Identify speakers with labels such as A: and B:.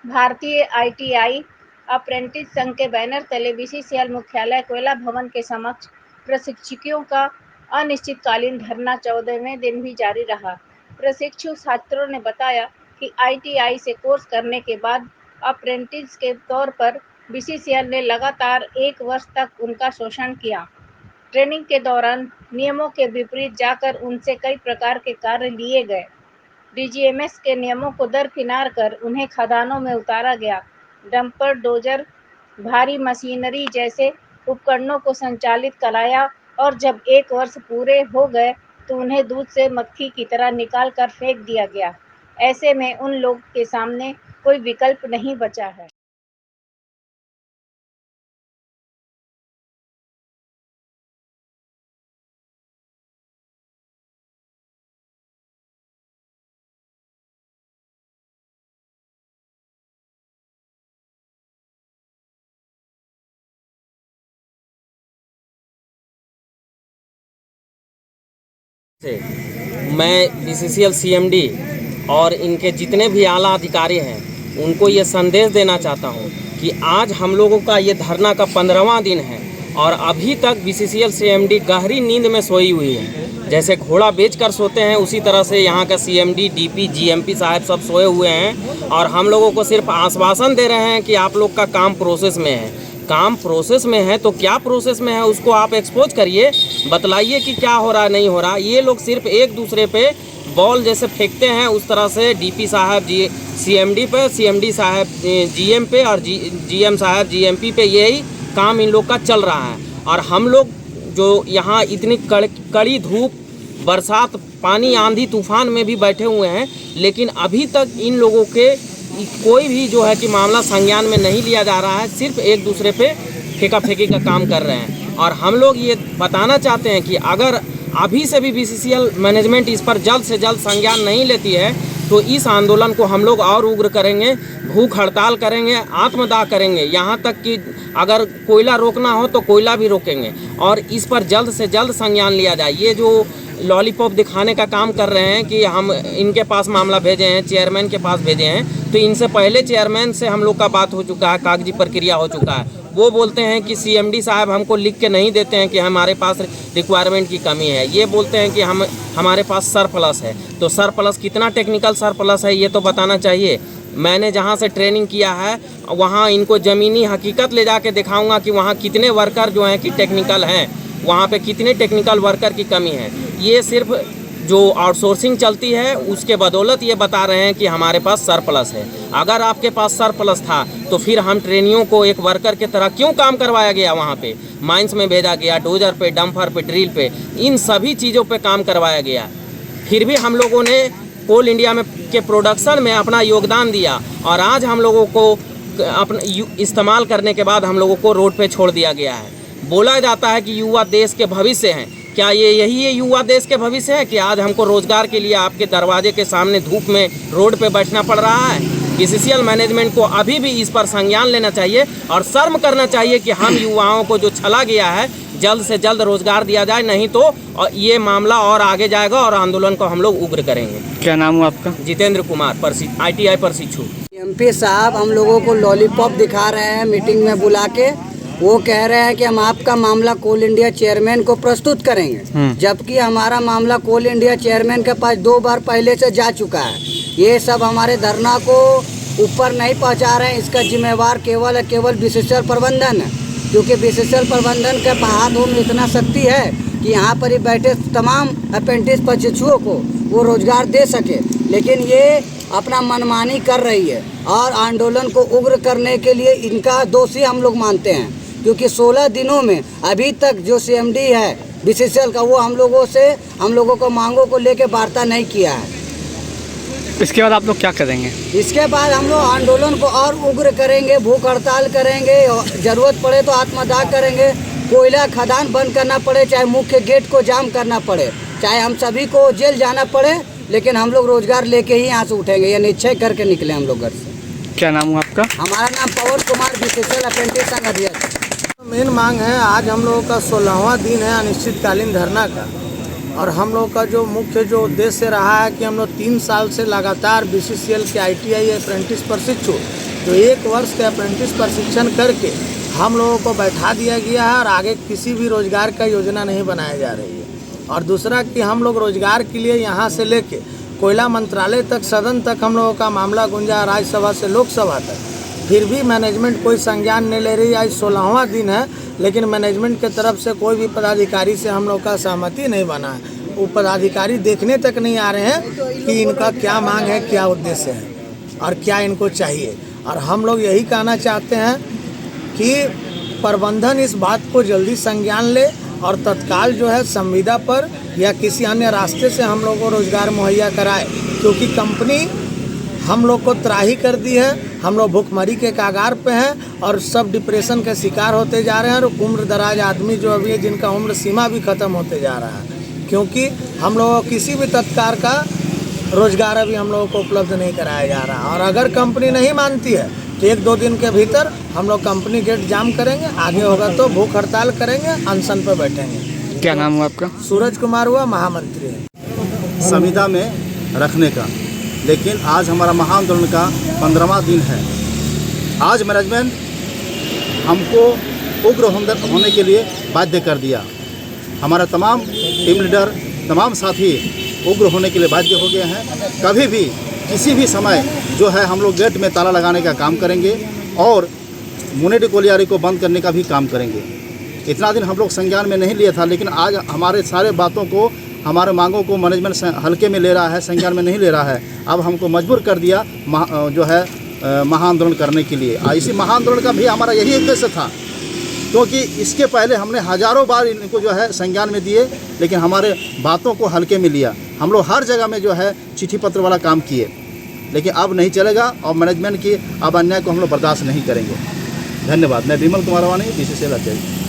A: भारतीय ITI apprentice संघ के बैनर तले बीसीसीएल मुख्यालय कोयला भवन के समक्ष प्रशिक्षुओं का अनिश्चितकालीन धरना 14वें दिन भी जारी रहा। प्रशिक्षु छात्रों ने बताया कि आईटीआई से कोर्स करने के बाद अप्रेंटिस के तौर पर बीसीसीएल ने लगातार 1 वर्ष तक उनका शोषण किया। ट्रेनिंग के दौरान नियमों के विपरीत जाकर उनसे कई प्रकार के कार्य लिए गए। डीजीएमएस के नियमों को दरकिनार कर उन्हें खदानों में उतारा गया। डंपर, डोजर, भारी मशीनरी जैसे उपकरणों को संचालित कराया और जब 1 वर्ष पूरे हो गए तो उन्हें दूध से मक्खी की तरह निकाल कर फेंक दिया गया। ऐसे में उन लोगों के सामने कोई विकल्प नहीं बचा है।
B: मैं बीसीसीएल सीएमडी और इनके जितने भी आला अधिकारी हैं उनको ये संदेश देना चाहता हूँ कि आज हम लोगों का ये धरना का 15वां दिन है और अभी तक बीसीसीएल सीएमडी गहरी नींद में सोई हुई है। जैसे घोड़ा बेचकर सोते हैं उसी तरह से यहाँ का सीएमडी, डीपी, जीएमपी साहब सब सोए हुए हैं और हम लोगों को सिर्फ आश्वासन दे रहे हैं कि आप लोग का काम प्रोसेस में है। काम प्रोसेस में है तो क्या प्रोसेस में है उसको आप एक्सपोज करिए, बतलाइए कि क्या हो रहा है नहीं हो रहा। ये लोग सिर्फ एक दूसरे पे बॉल जैसे फेंकते हैं उस तरह से डीपी साहब सीएमडी पे, सीएमडी साहब जीएम पे और जीएम साहब जीएमपी पे, यही काम इन लोग का चल रहा है। और हम लोग जो यहाँ इतनी कड़ी धूप, बरसात, पानी, आंधी तूफान में भी बैठे हुए हैं लेकिन अभी तक इन लोगों के कोई भी जो है कि मामला संज्ञान में नहीं लिया जा रहा है। सिर्फ एक दूसरे पे फेंका फेंकी का काम कर रहे हैं और हम लोग ये बताना चाहते हैं कि अगर अभी से भी बीसीसीएल मैनेजमेंट इस पर जल्द से जल्द संज्ञान नहीं लेती है तो इस आंदोलन को हम लोग और उग्र करेंगे, भूख हड़ताल करेंगे, आत्मदाह करेंगे। यहाँ तक कि अगर कोयला रोकना हो तो कोयला भी रोकेंगे और इस पर जल्द से जल्द संज्ञान लिया जाए। ये जो लॉलीपॉप दिखाने का काम कर रहे हैं कि हम इनके पास मामला भेजे हैं, चेयरमैन के पास भेजे हैं, तो इनसे पहले चेयरमैन से हम लोग का बात हो चुका है, कागजी प्रक्रिया हो चुका है। वो बोलते हैं कि सीएमडी साहब हमको लिख के नहीं देते हैं कि हमारे पास रिक्वायरमेंट की कमी है। ये बोलते हैं कि हमारे पास सरप्लस है। तो सरप्लस कितना टेक्निकल सरप्लस है ये तो बताना चाहिए। मैंने जहाँ से ट्रेनिंग किया है वहाँ इनको ज़मीनी हकीकत ले जाके दिखाऊंगा कि वहाँ कितने वर्कर जो हैं कि टेक्निकल हैं, वहाँ पे कितने टेक्निकल वर्कर की कमी है। ये सिर्फ जो आउटसोर्सिंग चलती है उसके बदौलत ये बता रहे हैं कि हमारे पास सरप्लस है। अगर आपके पास सरप्लस था तो फिर हम ट्रेनियों को एक वर्कर की तरह क्यों काम करवाया गया? वहाँ पे माइंस में भेजा गया, डोजर पे, डंपर पे, ड्रिल पे, इन सभी चीज़ों पे काम करवाया गया। फिर भी हम लोगों ने कोल इंडिया में के प्रोडक्शन में अपना योगदान दिया और आज हम लोगों को अपने इस्तेमाल करने के बाद हम लोगों को रोड पे छोड़ दिया गया है। बोला जाता है कि युवा देश के भविष्य हैं। क्या यही है युवा देश के भविष्य है कि आज हमको रोजगार के लिए आपके दरवाजे के सामने धूप में रोड पे बैठना पड़ रहा है? बीसीसीएल मैनेजमेंट को अभी भी इस पर संज्ञान लेना चाहिए और शर्म करना चाहिए कि हम युवाओं को जो छला गया है जल्द से जल्द रोजगार दिया जाए, नहीं तो ये मामला और आगे जाएगा और आंदोलन को हम लोग उग्र करेंगे।
C: क्या नाम हुआ आपका?
B: जितेंद्र कुमार, आईटीआई प्रशिक्षु।
D: एमपी साहब हम लोगों को लॉलीपॉप दिखा रहे हैं मीटिंग में बुला के। वो कह रहे हैं कि हम आपका मामला कोल इंडिया चेयरमैन को प्रस्तुत करेंगे, जबकि हमारा मामला कोल इंडिया चेयरमैन के पास 2 बार पहले से जा चुका है। ये सब हमारे धरना को ऊपर नहीं पहुंचा रहे हैं। इसका जिम्मेवार केवल बीसीसीएल प्रबंधन है, क्योंकि बीसीसीएल प्रबंधन के हाथों में इतना शक्ति है कि यहाँ पर ही बैठे तमाम अप्रेंटिस प्रशिक्षुओं को वो रोजगार दे सके, लेकिन ये अपना मनमानी कर रही है और आंदोलन को उग्र करने के लिए इनका दोषी हम लोग मानते हैं, क्योंकि 16 दिनों में अभी तक जो सीएमडी है बीसीसीएल का वो हम लोगों को मांगों को लेके वार्ता नहीं किया है।
C: इसके बाद आप लोग क्या करेंगे?
D: इसके बाद हम लोग आंदोलन को और उग्र करेंगे, भूख हड़ताल करेंगे, जरूरत पड़े तो आत्मदाह करेंगे, कोयला खदान बंद करना पड़े, चाहे मुख्य गेट को जाम करना पड़े, चाहे हम सभी को जेल जाना पड़े, लेकिन हम लोग रोजगार लेके ही यहाँ से उठेंगे। ये निश्चय करके निकले हम लोग घर से।
C: क्या नाम हुआ आपका?
D: हमारा नाम पवन कुमार, बीसीसीएल अप्रेंटिस संघ अध्यक्ष।
E: मेन मांग है, आज हम लोगों का 16वां दिन है अनिश्चितकालीन धरना का और हम लोग का जो मुख्य जो उद्देश्य रहा है कि हम लोग 3 साल से लगातार बीसीसीएल के आईटीआई अप्रेंटिस प्रशिक्षु जो 1 वर्ष के अप्रेंटिस प्रशिक्षण करके हम लोगों को बैठा दिया गया है और आगे किसी भी रोजगार का योजना नहीं बनाया जा रही है। और दूसरा कि हम लोग रोजगार के लिए यहाँ से लेके कोयला मंत्रालय तक, सदन तक हम लोगों का मामला गुंजा, राज्यसभा से लोकसभा तक, फिर भी मैनेजमेंट कोई संज्ञान नहीं ले रही। आज 16वां दिन है, लेकिन मैनेजमेंट के तरफ से कोई भी पदाधिकारी से हम लोग का सहमति नहीं बना है। वो पदाधिकारी देखने तक नहीं आ रहे हैं कि इनका क्या मांग है, क्या उद्देश्य है और क्या इनको चाहिए। और हम लोग यही कहना चाहते हैं कि प्रबंधन इस बात को जल्दी संज्ञान ले और तत्काल जो है संविदा पर या किसी अन्य रास्ते से हम लोग को रोजगार मुहैया कराए, क्योंकि कंपनी हम लोग को त्राही कर दी है। हम लोग भूखमरी के कागार पे हैं और सब डिप्रेशन के शिकार होते जा रहे हैं। और उम्र दराज आदमी जो अभी है, जिनका उम्र सीमा भी ख़त्म होते जा रहा है, क्योंकि हम लोगों को किसी भी तत्कार का रोजगार अभी हम लोगों को उपलब्ध नहीं कराया जा रहा। और अगर कंपनी नहीं मानती है तो 1-2 दिन के भीतर हम लोग कंपनी गेट जाम करेंगे, आगे होगा तो भूख हड़ताल करेंगे, अनशन पर बैठेंगे।
C: क्या नाम हुआ आपका?
E: सूरज कुमार हुआ, महामंत्री है।
F: संविदा में रखने का, लेकिन आज हमारा महाआंदोलन का 15वां दिन है। आज मैनेजमेंट हमको उग्र होने के लिए बाध्य कर दिया। हमारा तमाम टीम लीडर, तमाम साथी उग्र होने के लिए बाध्य हो गए हैं। कभी भी किसी भी समय जो है हम लोग गेट में ताला लगाने का काम करेंगे और मुनेडी कोलियारी को बंद करने का भी काम करेंगे। इतना दिन हम लोग संज्ञान में नहीं लिया था, लेकिन आज हमारे सारे बातों को, हमारे मांगों को मैनेजमेंट हल्के में ले रहा है, संज्ञान में नहीं ले रहा है। अब हमको मजबूर कर दिया जो है महाआंदोलन करने के लिए। इसी महाआंदोलन का भी हमारा यही उद्देश्य था, क्योंकि इसके पहले हमने हज़ारों बार इनको जो है संज्ञान में दिए, लेकिन हमारे बातों को हल्के में लिया। हम लोग हर जगह में जो है चिट्ठी पत्र वाला काम किए, लेकिन अब नहीं चलेगा और मैनेजमेंट की अब अन्याय को हम लोग बर्दाश्त नहीं करेंगे। धन्यवाद। मैं विमल कुमार वानी, BCCL अध्यक्ष।